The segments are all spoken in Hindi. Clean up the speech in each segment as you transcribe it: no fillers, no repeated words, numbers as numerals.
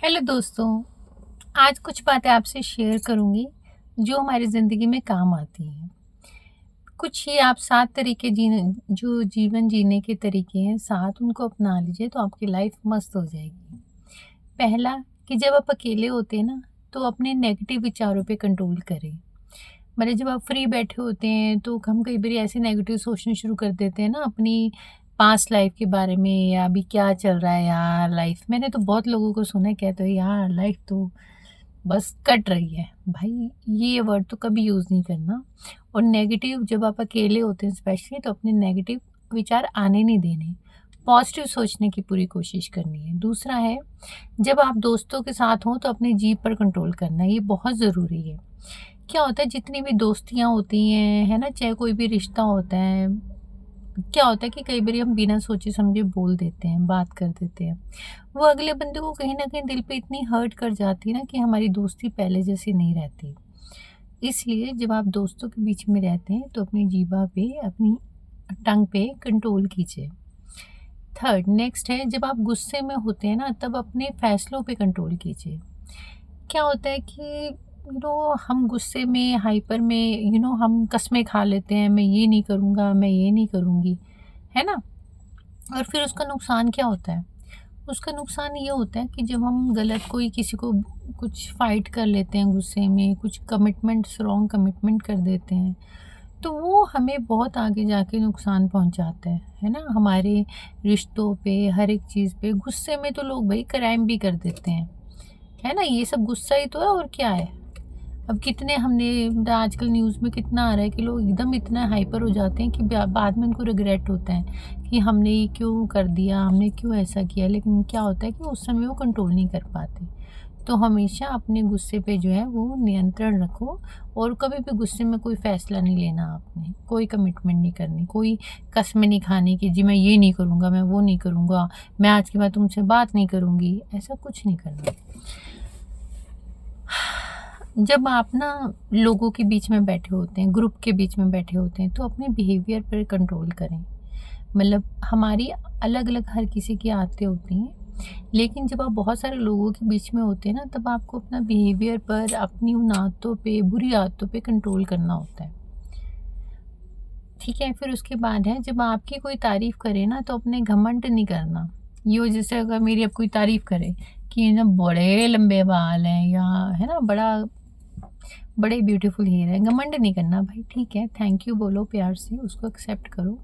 हेलो दोस्तों। आज कुछ बातें आपसे शेयर करूंगी जो हमारी ज़िंदगी में काम आती हैं। कुछ ही आप 7 तरीके जीने जो जीवन जीने के तरीके हैं 7 उनको अपना लीजिए तो आपकी लाइफ मस्त हो जाएगी। पहला कि जब आप अकेले होते हैं ना तो अपने नेगेटिव विचारों पे कंट्रोल करें। मतलब जब आप फ्री बैठे होते हैं तो हम कई बार ऐसे नेगेटिव सोचना शुरू कर देते हैं ना अपनी पास्ट लाइफ के बारे में या अभी क्या चल रहा है यार लाइफ। मैंने तो बहुत लोगों को सुना है कहते हो यार लाइफ तो बस कट रही है। भाई ये वर्ड तो कभी यूज़ नहीं करना। और नेगेटिव जब आप अकेले होते हैं स्पेशली तो अपने नेगेटिव विचार आने नहीं देने, पॉजिटिव सोचने की पूरी कोशिश करनी है। दूसरा है जब आप दोस्तों के साथ हों तो अपनी जीभ पर कंट्रोल करना, ये बहुत ज़रूरी है। क्या होता है जितनी भी दोस्तियाँ होती हैं है ना, चाहे कोई भी रिश्ता होता है, क्या होता है कि कई बार हम बिना सोचे समझे बोल देते हैं, बात कर देते हैं। वो अगले बंदे को कहीं न कहीं दिल पे इतनी हर्ट कर जाती है ना कि हमारी दोस्ती पहले जैसी नहीं रहती। इसलिए जब आप दोस्तों के बीच में रहते हैं तो अपनी जीभा पे, अपनी टंग पे कंट्रोल कीजिए। थर्ड नेक्स्ट है जब आप गुस्से में होते हैं ना तब अपने फैसलों पे कंट्रोल कीजिए। क्या होता है कि हम गुस्से में, हाइपर में हम कस्में खा लेते हैं, मैं ये नहीं करूँगा, मैं ये नहीं करूँगी, है ना? और फिर उसका नुकसान क्या होता है? उसका नुकसान ये होता है कि जब हम गलत कोई किसी को कुछ फ़ाइट कर लेते हैं गुस्से में, कुछ कमिटमेंट्स रॉन्ग कमिटमेंट कर देते हैं, तो वो हमें बहुत आगे जाके नुकसान पहुँचाता है ना? हमारे रिश्तों पे, हर एक चीज़ पे। गुस्से में तो लोग भई क्राइम भी कर देते हैं, है ना? ये सब गुस्सा ही तो है और क्या है? अब कितने हमने आजकल न्यूज़ में कितना आ रहा है कि लोग एकदम इतना हाइपर हो जाते हैं कि बाद में उनको रिग्रेट होता है कि हमने ये क्यों कर दिया, हमने क्यों ऐसा किया। लेकिन क्या होता है कि उस समय वो कंट्रोल नहीं कर पाते। तो हमेशा अपने गुस्से पे जो है वो नियंत्रण रखो और कभी भी गुस्से में कोई फ़ैसला नहीं लेना आपने, कोई कमिटमेंट नहीं करनी, कोई कस्में नहीं खानी कि जी मैं ये नहीं करूँगा, मैं वो नहीं करूँगा, मैं आज के बाद तुमसे बात नहीं करूँगी, ऐसा कुछ नहीं करना। जब आप ना लोगों के बीच में बैठे होते हैं, ग्रुप के बीच में बैठे होते हैं, तो अपने बिहेवियर पर कंट्रोल करें। मतलब हमारी अलग-अलग हर किसी की आदतें होती हैं, लेकिन जब आप बहुत सारे लोगों के बीच में होते हैं ना, तब आपको अपना बिहेवियर पर, अपनी उन आदतों पे, बुरी आदतों पे कंट्रोल करना होता है। ठीक है? फिर उसके बाद है जब आपकी कोई तारीफ़ करे ना, तो अपने घमंड नहीं करना। यूँ जैसे अगर मेरी अब कोई तारीफ़ करे कि ना बड़े लंबे बाल हैं या है ना, बड़े ब्यूटीफुल हेयर है, घमंड नहीं करना भाई। ठीक है, थैंक यू बोलो प्यार से, उसको एक्सेप्ट करो,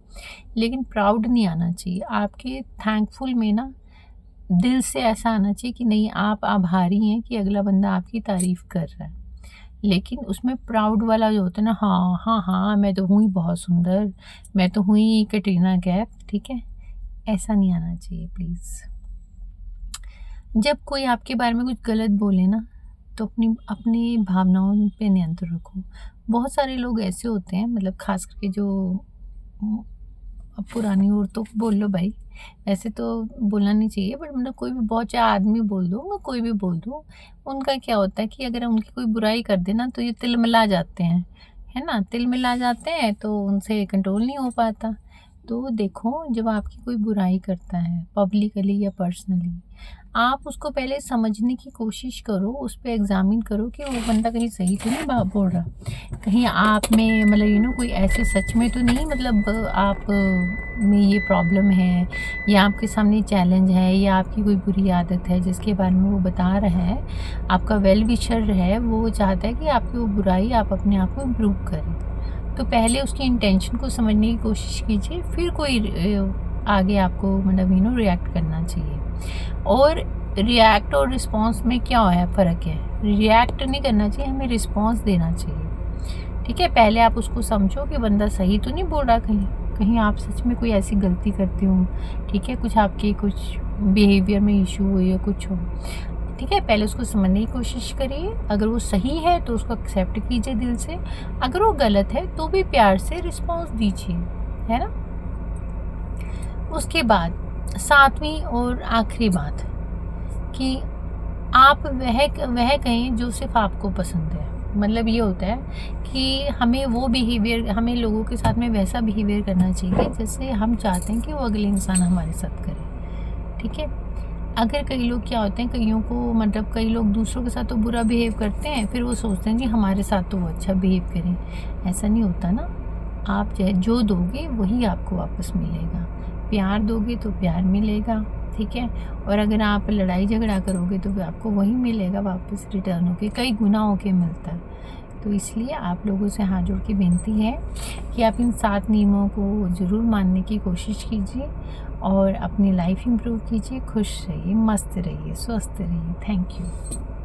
लेकिन प्राउड नहीं आना चाहिए। आपके थैंकफुल में ना दिल से ऐसा आना चाहिए कि नहीं, आप आभारी हैं कि अगला बंदा आपकी तारीफ़ कर रहा है। लेकिन उसमें प्राउड वाला जो होता है ना, हाँ हाँ हाँ मैं तो हूँ ही बहुत सुंदर, मैं तो हूँ ही कैटरीना कैफ, ठीक है, ऐसा नहीं आना चाहिए प्लीज़। जब कोई आपके बारे में कुछ गलत बोले ना, तो अपनी अपनी भावनाओं पे नियंत्रण रखो। बहुत सारे लोग ऐसे होते हैं, मतलब ख़ास करके जो उम, अब पुरानी औरतों को बोल लो भाई, वैसे तो बोलना नहीं चाहिए, बट मतलब कोई भी बहुत, चाहे आदमी बोल दो, मैं कोई भी बोल दूँ, उनका क्या होता है कि अगर उनकी कोई बुराई कर दे ना, तो ये तिलमिला जाते हैं, है ना? तिलमिला जाते हैं तो उनसे कंट्रोल नहीं हो पाता। तो देखो, जब आपकी कोई बुराई करता है पब्लिकली या पर्सनली, आप उसको पहले समझने की कोशिश करो, उस पे एग्ज़ामिन करो कि वो बंदा कहीं सही तो नहीं बोल रहा। कहीं आप में मतलब कोई ऐसे सच में तो नहीं, मतलब आप में ये प्रॉब्लम है या आपके सामने चैलेंज है या आपकी कोई बुरी आदत है जिसके बारे में वो बता रहा है। आपका वेल विशर है, वो चाहता है कि आपकी वो बुराई आप अपने आप को इम्प्रूव करें। तो पहले उसकी इंटेंशन को समझने की कोशिश कीजिए, फिर कोई आगे आपको मतलब रिएक्ट करना चाहिए। और रिएक्ट और रिस्पॉन्स में क्या है फ़र्क है? रिएक्ट नहीं करना चाहिए, हमें रिस्पॉन्स देना चाहिए। ठीक है, पहले आप उसको समझो कि बंदा सही तो नहीं बोल रहा, कहीं कहीं आप सच में कोई ऐसी गलती करते हो, ठीक है, कुछ आपके कुछ बिहेवियर में इशू हो या कुछ हो। ठीक है, पहले उसको समझने की कोशिश करिए, अगर वो सही है तो उसको एक्सेप्ट कीजिए दिल से, अगर वो गलत है तो भी प्यार से रिस्पॉन्स दीजिए, है ना? उसके बाद 7वीं और आखिरी बात कि आप वह कहें जो सिर्फ़ आपको पसंद है। मतलब ये होता है कि हमें लोगों के साथ में वैसा बिहेवियर करना चाहिए जैसे हम चाहते हैं कि वो अगले इंसान हमारे साथ करे, ठीक है? अगर कई लोग क्या होते हैं, कईयों को मतलब कई लोग दूसरों के साथ तो बुरा बिहेव करते हैं, फिर वो सोचते हैं जी हमारे साथ तो वो अच्छा बिहेव करें। ऐसा नहीं होता ना। आप चाहे जो दोगे वही आपको वापस मिलेगा। प्यार दोगे तो प्यार मिलेगा, ठीक है। और अगर आप लड़ाई झगड़ा करोगे तो फिर आपको वही मिलेगा वापस रिटर्न होके, कई गुना होके मिलता है। तो इसलिए आप लोगों से हाथ जोड़ के विनती है कि आप इन 7 नियमों को ज़रूर मानने की कोशिश कीजिए और अपनी लाइफ इम्प्रूव कीजिए। खुश रहिए, मस्त रहिए, स्वस्थ रहिए। Thank you.